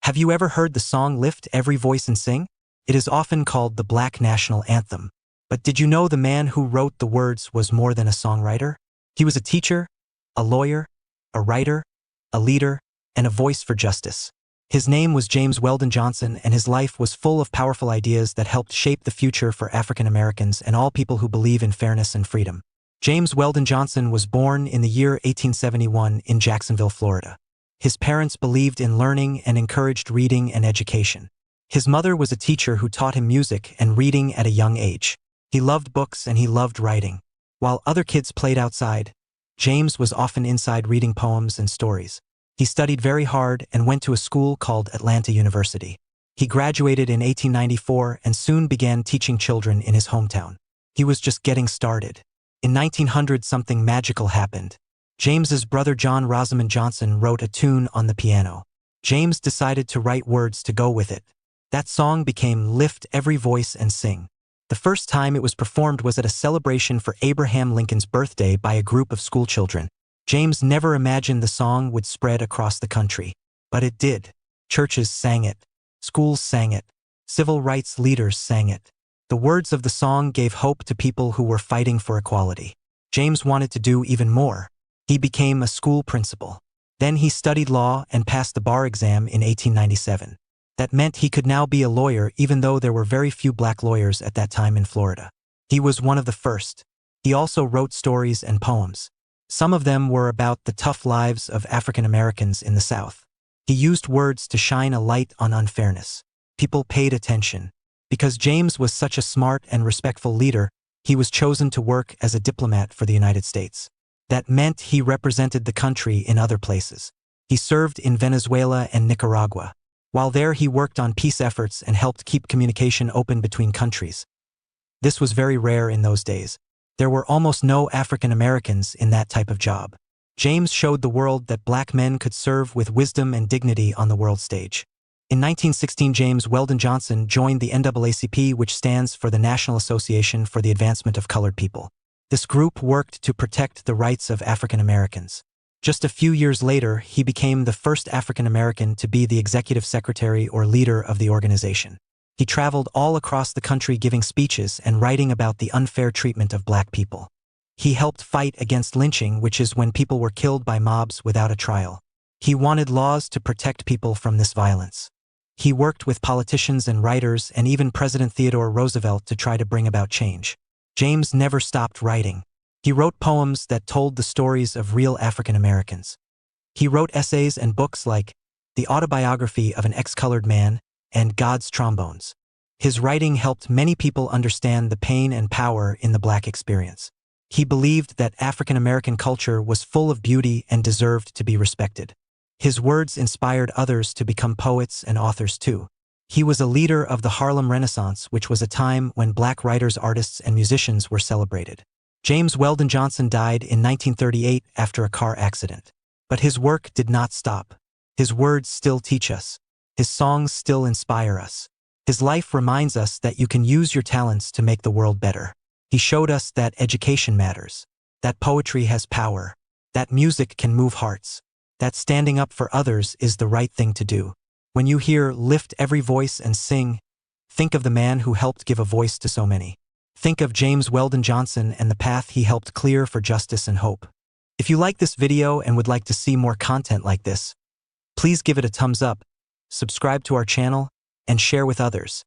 Have you ever heard the song Lift Every Voice and Sing? It is often called the Black National Anthem. But did you know the man who wrote the words was more than a songwriter? He was a teacher, a lawyer, a writer, a leader, and a voice for justice. His name was James Weldon Johnson, and his life was full of powerful ideas that helped shape the future for African Americans and all people who believe in fairness and freedom. James Weldon Johnson was born in the year 1871 in Jacksonville, Florida. His parents believed in learning and encouraged reading and education. His mother was a teacher who taught him music and reading at a young age. He loved books and he loved writing. While other kids played outside, James was often inside reading poems and stories. He studied very hard and went to a school called Atlanta University. He graduated in 1894 and soon began teaching children in his hometown. He was just getting started. In 1900, something magical happened. James's brother John Rosamond Johnson wrote a tune on the piano. James decided to write words to go with it. That song became Lift Every Voice and Sing. The first time it was performed was at a celebration for Abraham Lincoln's birthday by a group of schoolchildren. James never imagined the song would spread across the country, but it did. Churches sang it. Schools sang it. Civil rights leaders sang it. The words of the song gave hope to people who were fighting for equality. James wanted to do even more. He became a school principal. Then he studied law and passed the bar exam in 1897. That meant he could now be a lawyer, even though there were very few black lawyers at that time in Florida. He was one of the first. He also wrote stories and poems. Some of them were about the tough lives of African Americans in the South. He used words to shine a light on unfairness. People paid attention. Because James was such a smart and respectful leader, he was chosen to work as a diplomat for the United States. That meant he represented the country in other places. He served in Venezuela and Nicaragua. While there, he worked on peace efforts and helped keep communication open between countries. This was very rare in those days. There were almost no African Americans in that type of job. James showed the world that black men could serve with wisdom and dignity on the world stage. In 1916, James Weldon Johnson joined the NAACP, which stands for the National Association for the Advancement of Colored People. This group worked to protect the rights of African Americans. Just a few years later, he became the first African American to be the executive secretary or leader of the organization. He traveled all across the country giving speeches and writing about the unfair treatment of black people. He helped fight against lynching, which is when people were killed by mobs without a trial. He wanted laws to protect people from this violence. He worked with politicians and writers and even President Theodore Roosevelt to try to bring about change. James never stopped writing. He wrote poems that told the stories of real African Americans. He wrote essays and books like The Autobiography of an Ex-Colored Man and God's Trombones. His writing helped many people understand the pain and power in the black experience. He believed that African American culture was full of beauty and deserved to be respected. His words inspired others to become poets and authors too. He was a leader of the Harlem Renaissance, which was a time when black writers, artists, and musicians were celebrated. James Weldon Johnson died in 1938 after a car accident. But his work did not stop. His words still teach us. His songs still inspire us. His life reminds us that you can use your talents to make the world better. He showed us that education matters, that poetry has power, that music can move hearts, that standing up for others is the right thing to do. When you hear Lift Every Voice and Sing, think of the man who helped give a voice to so many. Think of James Weldon Johnson and the path he helped clear for justice and hope. If you like this video and would like to see more content like this, please give it a thumbs up, subscribe to our channel, and share with others.